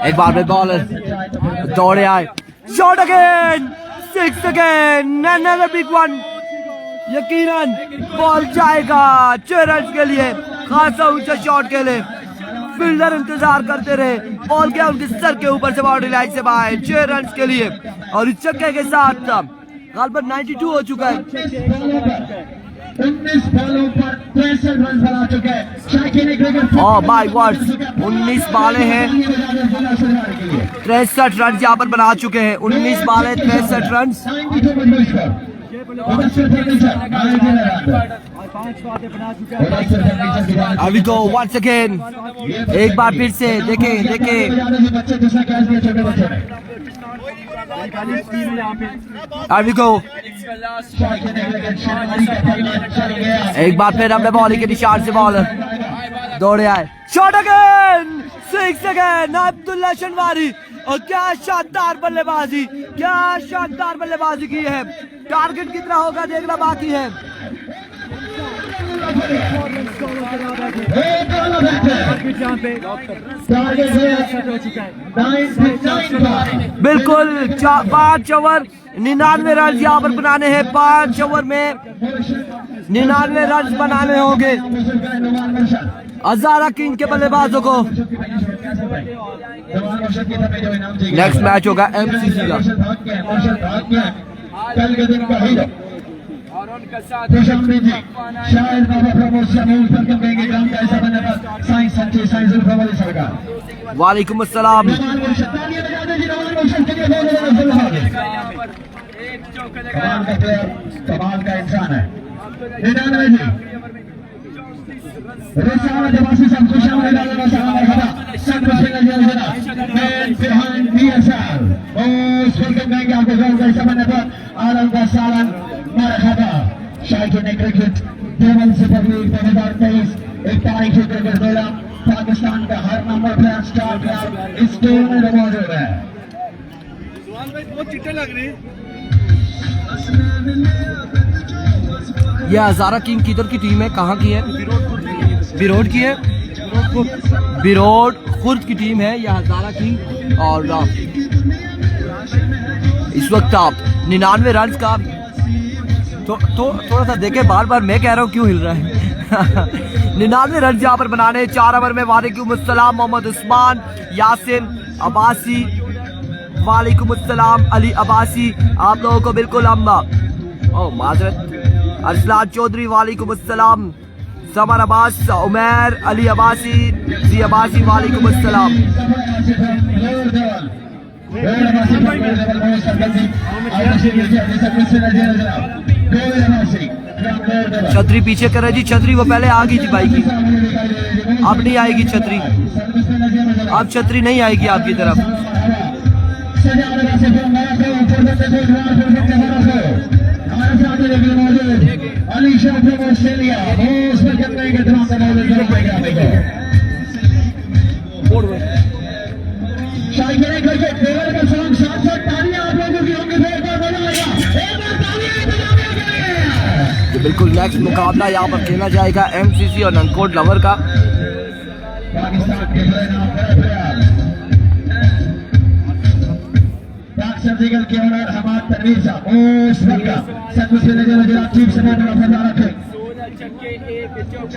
एक बार में बॉलर दौड़े आए। Shot again 6 again another big one। यकीनन बॉल जाएगा 6 रन के लिए। खासा ऊंचा शॉट के लिए फील्डर इंतजार करते रहे। बॉल गया उनके सर के ऊपर से बाउंड्री लाइन से बाहर 6 रन के लिए। और इस छक्के के साथ गालबन 92 हो चुका है। 19 बॉलों पर 63 रन बना चुके हैं। ओह माय गॉड, 19 बालें हैं 63 रन यहाँ पर बना चुके हैं। 19 बालें 63 रन। अभी को once again, एक बार फिर से देखें अभी को एक बार फिर अपने बॉलिंग के निशान से बॉलर दौड़े आए। Shot again 6 again Abdullah शनवारी। और क्या शानदार बल्लेबाजी की है। टारगेट कितना होगा देखना बाकी है। बिल्कुल 5 ओवर 99 रन यहाँ पर बनाने हैं। 5 ओवर में 99 रन बनाने होंगे हजारा किंग के बल्लेबाजों को। नेक्स्ट मैच होगा एमसीसी का। कल के दिन का हीरो शायद ग्राम का ऐसा बनने पर साइंस सरकार। वालेकुम अस्सलाम। कमाल का इंसान है। क्रिकेट टेबल सुपर लीग 2023 एक तारीखी क्रिकेट मेला पाकिस्तान का हर नंबर प्लेयर स्टार प्लेयर इस टूर में मौजूद है। ये हजारा किंग किधर की टीम है, कहाँ की है? बिरोड की है, बिरोड खुर्द की टीम है ये हजारा किंग। और इस वक्त आप 99 रन का थोड़ा सा देखे, बार बार मैं कह रहा हूँ क्यों हिल रहा है 99 रन यहाँ पर बनाने 4 ओवर में। वालेकुम अस्सलाम मोहम्मद उस्मान, यासिन अब्बासी, वालेकुम अस्सलाम अली अब्बासी, आप लोगों को बिल्कुल माजरत अरसलान चौधरी, वालेकुम अस्सलाम, समर अब्बास, उमर अली अब्बासी, जी अब्बासी, वालेकुम अस्सलाम। छतरी पीछे कर रहे जी, छतरी वो पहले आ गई थी भाई की, अब नहीं आएगी छतरी, अब छतरी नहीं आएगी आपकी तरफ। बिल्कुल नेक्स्ट मुकाबला यहाँ पर खेला जाएगा एमसीसी और ननकोट लवर का। सर्जिकल के ऑनर हमाद तनवीर साहब उस वक्त सब से नजर टीम से रखे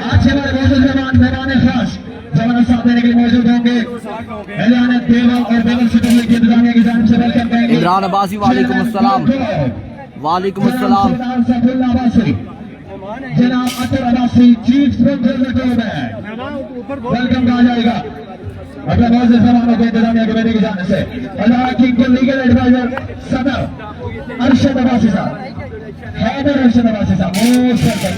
अच्छे वाले मौजूद जवान मेहमान खास जवान साहब देने के लिए मौजूद होंगे। एलियाना देवा और बेगम सिटी की इंतजामिया की जानिब से वेलकम करेंगे इमरान अब्बासी, वालेकुम अस्सलाम, वालेकुम अस्सलाम। जनाब अतर अब्बासी चीफ स्पॉन्सर वेलकम कहा जाएगा अपने मौजूद जवानों को इंतजामिया कमेटी की जानिब से। अल्लाह किंग के लीगल एडवाइजर सदर अरशद अब्बासी साहब, हैदर अरशद अब्बासी साहब मोस्ट वेलकम।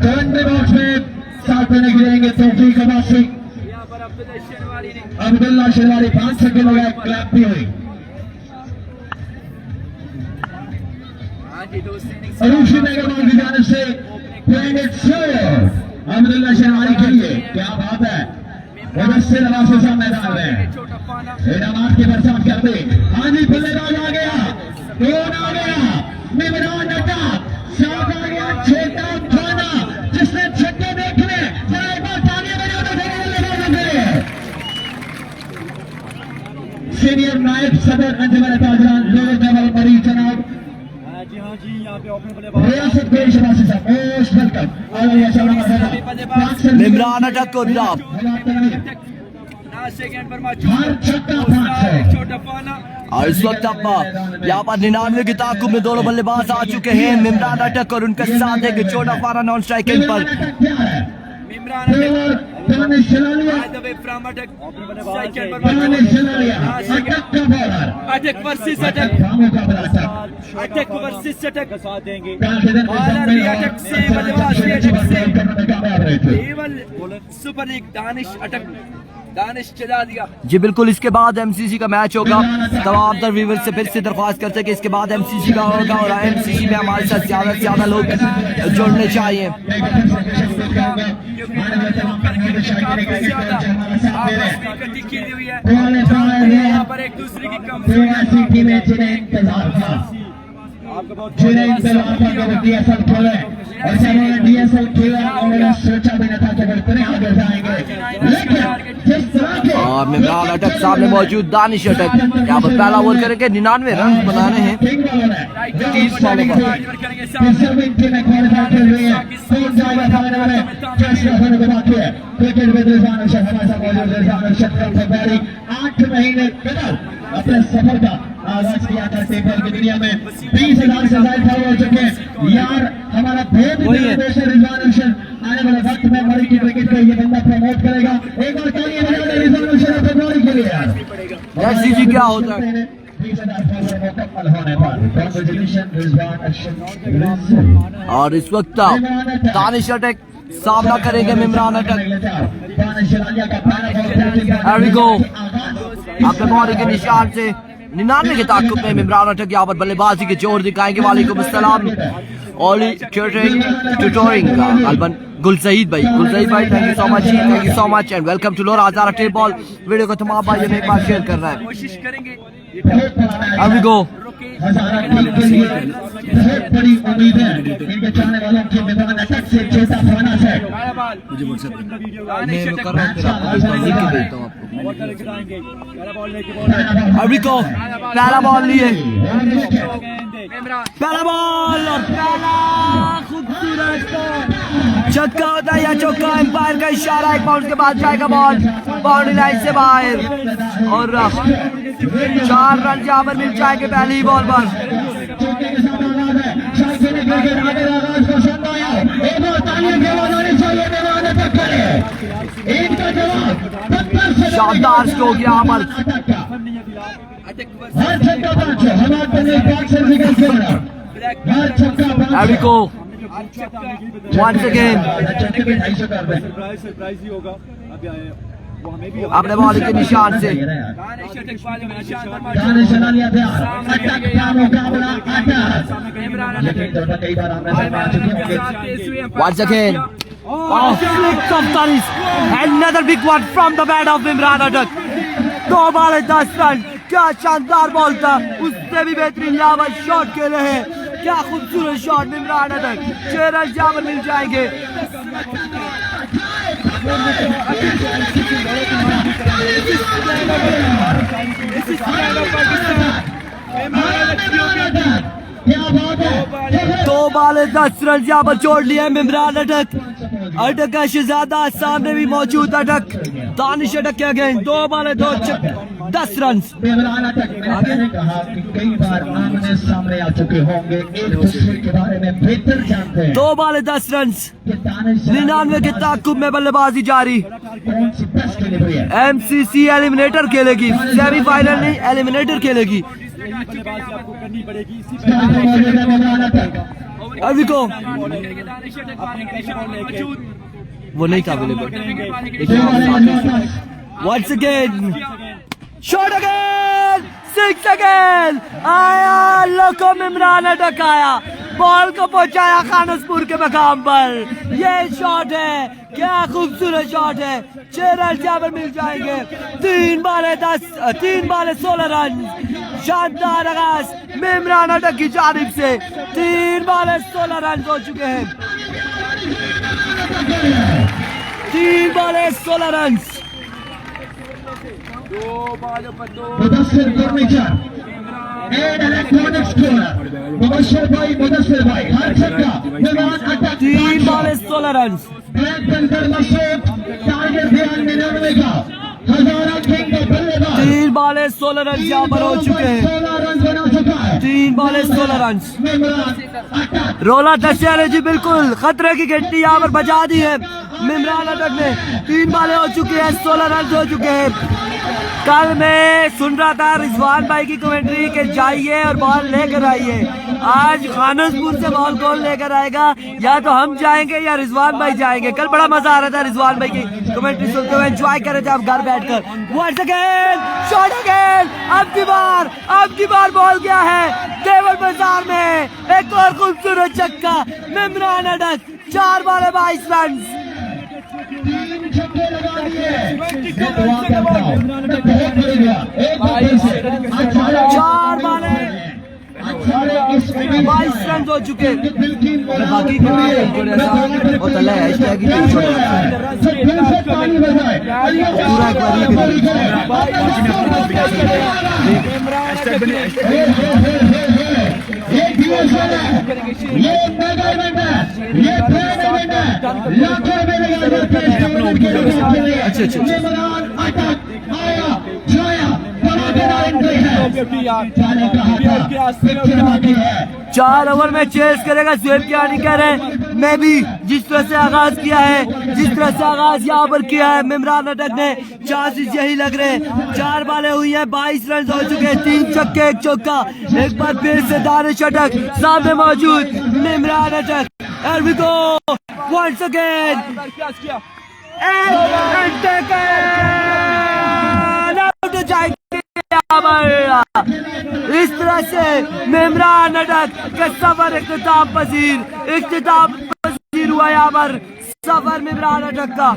कमेंट्री बॉक्स में साथ देने के लिए तौफीक अब्बासी, अब्दुल्ला शेरवानी 5 सेकंड हो गया, क्लैप भी हुई। अरूशी नगर की जानिब से अब्दुल्ला शेरवानी के लिए क्या बात है, मुदस्सिर अब्बासी साहब मैदान में इनामात की बरसात कर दी। हाँ जी बल्लेबाज आ गया, कौन आ गया? इमरान नड्डा साथ आ गया, छोटा खाना जिसने छक्के देखने जरा एक बार तालियां बजाओ सीनियर नायब सदर अंजुमन ताजरान लोअर लेवल मरीज जनाब रियासत पेश अब्बासी साहब मोस्ट वेलकम। इमरान अटक को और इस वक्त अब यहाँ पर 99 की ताकुब में दोनों बल्लेबाज आ चुके हैं, इमरान अटक और उनके साथ एक छोटा फारा नॉन स्ट्राइकिंग पर। अटक वर्सेस अटक, अटक वर्सेस अटक देंगे अटक से बल्लेबाज अटक से केवल सुपर लीग दानिश अटक, दानिश चला दिया जी बिल्कुल। इसके बाद एमसीसी का मैच होगा, तमाम तर व्यूअर से फिर से दरख्वास्त करते हैं कि इसके बाद एमसीसी का होगा और एमसीसी में हमारे साथ ज्यादा से ज्यादा लोग जुड़ने चाहिए। यहाँ पर एक दूसरे की डीएसएल खेला उन्होंने सोचा भी नहीं था कि इतने आगे जाएंगे, लेकिन जिस तरह के और इमरान अटक सामने मौजूद दानिश अटक यहाँ पर पहला ओवर करेंगे, 99 रन बनाने हैं 30 बॉलों पर। 8 महीने अपने सफर का आगाज किया था टेबल की दुनिया में 20,000 से ज्यादा हो चुके हैं यार। हमारा बहुत रिजवान अर्शद आने वाले वक्त में मरी की क्रिकेट को ये बंदा प्रमोट करेगा। एक बार तालियां बजा दें रिजवान अर्शद फरवरी के लिए यार। एमसीसी क्या होता है 20,000 मुकम्मल होने पर कांग्रेचुलेशन रिजवान अर्शद। और इस वक्त दानिश अटक सामना करेंगे इमरान अटक। अपने बॉडी के निशान से 99 के ताकुब में इमरान अटक यहाँ पर बल्लेबाजी के जोर दिखाएंगे। वालेकुम अस्सलाम ओली ट्यूटरिंग का अलबन गुलसईद भाई, thank you so much, thank you so much and welcome to Lora Hazara tape ball. Video को तमाम भाइयों ने एक बार शेयर करना है। कोशिश करेंगे। अब वी गो। हजारा टीम के लिए बहुत बड़ी उम्मीद है इनके चाहने वालों के मैदान अटैक से छोटा फाना से मुझे व्हाट्सएप मैं कर रहा हूं, फिर आपको लिख के भेजता हूं आपको। अब वी गो। पहला बॉल लिए, पहला बॉल और पहला खूबसूरत छक्का होता है या चौका। एम्पायर का इशारा, 1 बाउंस के बाद जाएगा बॉल बाउंड्री लाइन से बाहर और 4 रन यहाँ पर मिल जाएंगे पहली बॉल पर। शानदार स्ट्रोक यहाँ पर। There we go. Once again. अपने बॉल के निशान से once again. Oh, flick of Tanis. Another big one from the bat of Imran Attak. 2 ball 10 run. क्या शानदार बॉल था, उससे भी बेहतरीन यहाँ पर शॉट खेले हैं। क्या खूबसूरत शॉट इमरान अटक। 6 रन यहाँ पर मिल जाएंगे। दो बॉल 10 रन यहाँ पर छोड़ लिया इमरान अटक। अटक का शहजादा सामने भी मौजूद। अटक, दानिश अटक के अगेंस्ट 2 बॉल 10 रन। इमरान अटक मैंने कहा कि कई बार आमने सामने आ चुके होंगे, एक दूसरे के बारे में बेहतर जानते हैं। 2 बॉल 10 रन। 99 के ताकुब में बल्लेबाजी जारी। कौन सी टेस्ट खेली हुई है? एमसीसी एलिमिनेटर खेलेगी, सेमीफाइनल नहीं एलिमिनेटर खेलेगी। अभी को वो नहीं था available. Once again, shot again, 6 again, आया लोकम इमरान अटक आया, बॉल को पहुंचाया खानसपुर के मकाम पर। ये शॉट है, क्या खूबसूरत शॉट है। 6 रन यहाँ पर मिल जाएंगे। 3 बॉल 16 रन। शानदार आगाज इमरान अटक की जानिब से। 3 बॉल 16 रन हो चुके हैं। 3 ball 16 run. Mudassir furniture and electronic store, Mudassir भाई हर छक्का Imran Attock. 3 ball 16 run. Black panther Masood target ध्यान 99 का हजारा किंग का बल्लेबाज। 3 बॉल 16 रन यहाँ पर हो चुके हैं। 16 रन बना चुका है 3 बॉल 16 रन। इमरान अटक। रोला दशहरे जी बिल्कुल खतरे की घंटी यहाँ पर बजा दी है इमरान अटक ने। 3 बॉलें हो चुकी है, 16 रन हो चुके हैं। कल मैं सुन रहा था रिजवान भाई की कमेंट्री के जाइए और बॉल लेकर आइए। आज खानसपुर से बॉल कौन लेकर आएगा, या तो हम जाएंगे या रिजवान भाई जाएंगे। कल बड़ा मजा आ रहा था रिजवान भाई की कमेंट्री सुनते हुए, एंजॉय कर रहे थे आप घर बैठकर। Once again, shot again. अब की बार बॉल गया है देवर बाजार में। एक और खूबसूरत छक्का इमरान अटक। 4 बॉल 22 रन। 4 बॉल 22 रन हो चुके। बाकी चार ओवर में चेस करेगा सुहेब कियानी कह रहे हैं। मैं भी जिस तरह से आगाज किया है, जिस तरह से आगाज यहाँ पर किया है इमरान अटक ने, चांसेस यही लग रहे हैं। 4 बॉलें हुई हैं, 22 रन हो चुके हैं। 3 छक्के 1 चौका। एक बार फिर से दानिश अटक सामने मौजूद इमरान अटक। Here we go once again. इस तरह से इमरान अटक का सफर इख्तिताम पजीर हुआ यहाँ पर। सफर में इमरान अटक का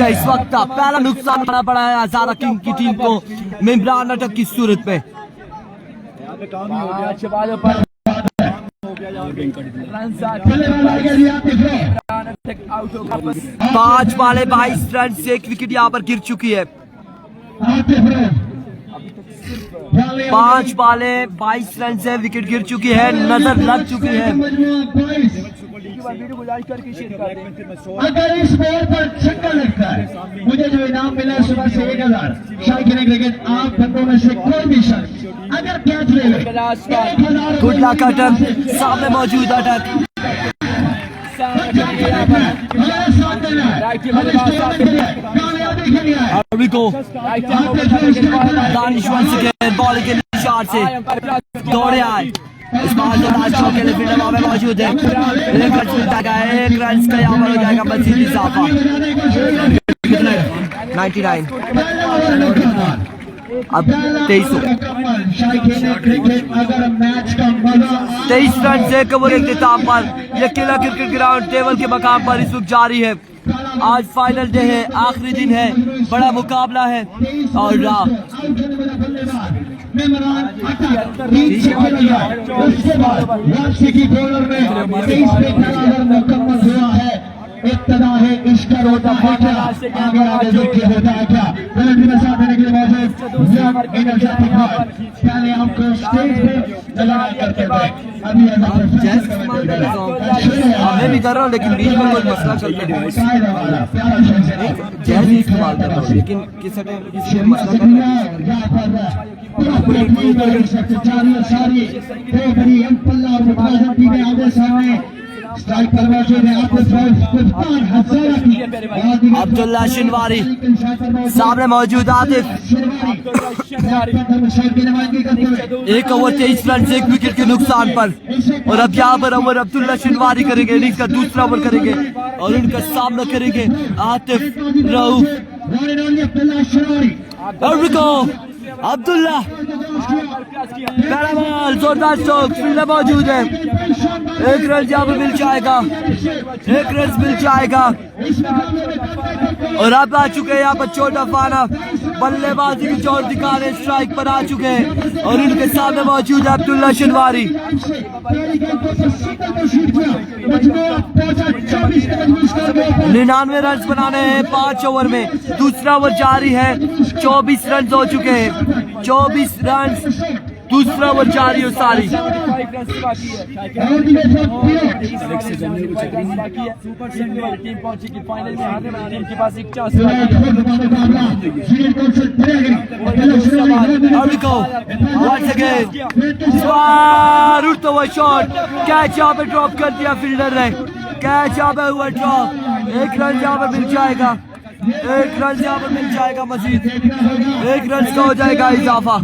इस वक्त पहला नुकसान करना पड़ा है आजारा किंग की टीम को इमरान अटक की सूरत में। पांच बाले 22 रन से एक विकेट यहाँ पर गिर चुकी है। 5 बाले 22 रन से विकेट गिर चुकी है, नजर लग चुकी है। अगर इस बॉल पर छक्का लगता है मुझे जो इनाम मिला सुबह से 1000 शायद क्रिकेट आप बंदों में से कोई भी शख्स अगर कैच ले ले 1000 गुड लक अटक सामने मौजूद अटक बॉल के निशान से दौड़े आए इस बार जो राष्ट्रों के लिए फील्ड में मौजूद है। एक रन का यहाँ पर हो जाएगा मजीद इजाफा 99 अब 23 रन से कवर इख्तिताम पर यह किला क्रिकेट ग्राउंड टेबल के मकाम पर इस वक्त जारी है। आज फाइनल डे है, आखिरी दिन है, बड़ा मुकाबला है और मुकम्मल हुआ है। इब्तिदा है इसका रोटा फाटा आगे आगे देखिए होता है क्या पेनल्टी में साथ देने के लिए मौजूद पहले हमको स्टेज पे लगाया करते थे अभी मैं भी कर रहा हूँ लेकिन बीच में कोई मसला चलता है जैज इस्तेमाल कर रहा हूँ लेकिन किसी मसला अब्दुल्ला शिनवारी सामने मौजूद आतिफ 1 ओवर 23 रन से 1 विकेट के नुकसान पर और अब यहाँ पर ओवर अब्दुल्ला शिनवारी करेंगे, इनिंग्स का दूसरा ओवर करेंगे और उनका सामना करेंगे आतिफ रऊफ। अब्दुल्ला पहला बॉल जोरदार स्ट्रोक फील्डर मौजूद है, 1 रन यहाँ पर मिल जाएगा, 1 रन मिल जाएगा और अब आ चुके हैं यहाँ पर छोटा फाना बल्लेबाजी की जोर दिखाने स्ट्राइक पर आ चुके हैं और उनके सामने मौजूद है अब्दुल्ला शिनवारी। 99 रन बनाने हैं 5 ओवर में, दूसरा ओवर जारी है, 24 रन हो चुके हैं, 24 रन दूसरा ओवर जारी है सारी। उठता हुआ शॉट, कैच यहाँ पे ड्रॉप कर दिया फील्डर ने, कैच यहाँ पे हुआ ड्रॉप, 1 रन यहाँ पे मिल जाएगा, 1 रन यहाँ पर मिल जाएगा मजीद, 1 रन का हो जाएगा इजाफा।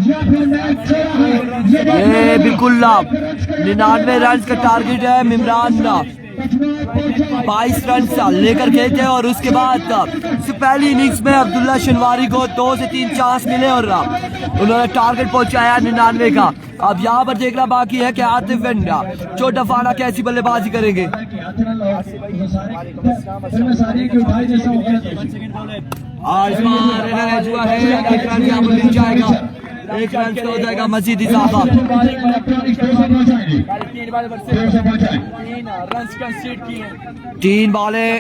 ये बिल्कुल लाभ 99 रन का टारगेट है इमरान का, 22 रन लेकर गए थे और उसके बाद पहली इनिंग्स में अब्दुल्ला शिनवारी को 2 से 3 चांस मिले और उन्होंने टारगेट पहुंचाया 99 का। अब यहाँ पर देखना बाकी है कि आतिफ वेंडा छोटा फाना कैसी बल्लेबाजी करेंगे। आज जुआ है, 1 रन यहाँ पर मिल जाएगा, 1 रन से हो जाएगा मजीद इजाफा। 3 बॉलें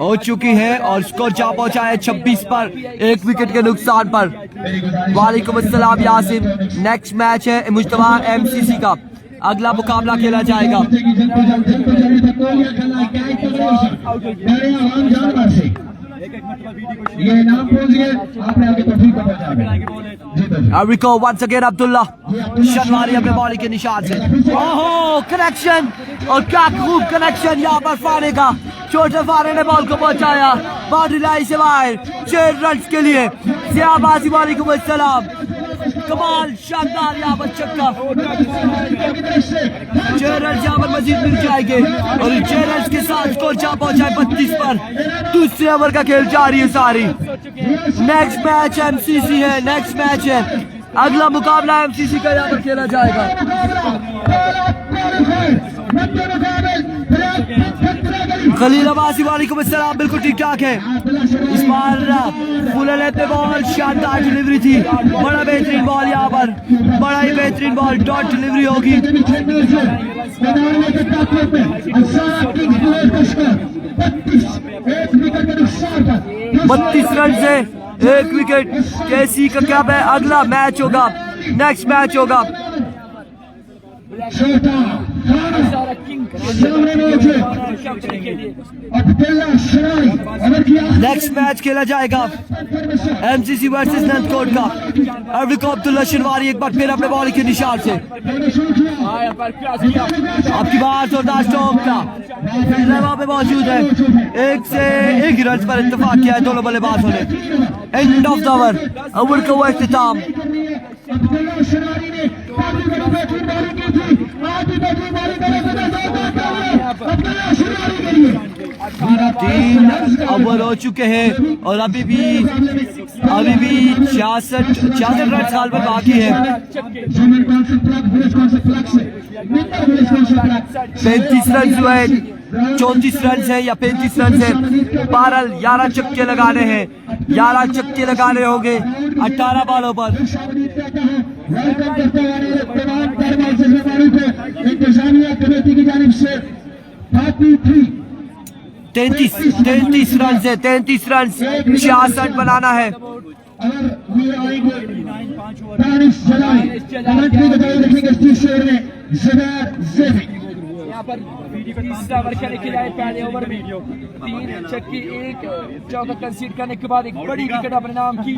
हो चुकी है और स्कोर जा पहुंचा है 26 पर 1 विकेट के नुकसान पर। वालेकुम अस्सलाम यासिन। नेक्स्ट मैच है मुश्तबा MCC का, अगला मुकाबला खेला जाएगा। Rico once again अब्दुल्ला शनवारी अपने बॉलिंग के निशान से, ओहो कनेक्शन और क्या खूब कनेक्शन यहाँ पर फाने का, छोटे फाने ने बॉल को पहुंचाया बाउंड्री लाइन से बाहर 6 रन के लिए। सियाबाजी वालेकुम अस्सलाम, कमाल शानदार यहाँ पर छक्का। जेरल्ड यहाँ पर मजीद मिल जाएंगे और जेरल्ड के साथ स्कोर जा पहुंचा है 32 पर। दूसरे ओवर का खेल जारी है सारी। नेक्स्ट मैच एमसीसी है, नेक्स्ट मैच है, अगला मुकाबला एमसीसी का यहाँ पर खेला जाएगा। खलील अब्बासी वालेकुम अस्सलाम, बिल्कुल ठीक ठाक है। इस बार फुल लेते बॉल, शानदार डिलीवरी थी, बड़ा बेहतरीन बॉल यहाँ पर, बड़ा ही बेहतरीन बॉल, डॉट डिलीवरी होगी। 32 रन से 1 विकेट। केसी का क्या है, अगला मैच होगा, नेक्स्ट मैच होगा। नेक्स्ट मैच खेला जाएगा एमसीसी वर्सेस नंदकोट का। अरविक अब्दुल्ला शनवारी एक बार फिर अपने बॉलिंग के निशान से, आपकी बात जोरदार स्ट्रोक का वहां पे मौजूद है। 1 से 1 रन पर इत्तेफाक किया है दोनों बल्लेबाजों ने। एंड ऑफ द ओवर का हुआ इख्तिताम। तीन ओवर हो चुके हैं और अभी भी 66 रन साल पर बाकी है। 35 रन हुए, 34 रन है या 35 रन है। 11 चक्के लगाने हैं, 11 चक्के लगाने होंगे 18 बॉलों पर। 33 रन है, 33 रन 66 बनाना है। यहाँ पर तीसरा ओवर खेलने के लिए पहले ओवर में 3 छक्के 1 चौका कंसीड करने के बाद एक बड़ी विकेट अपने नाम की।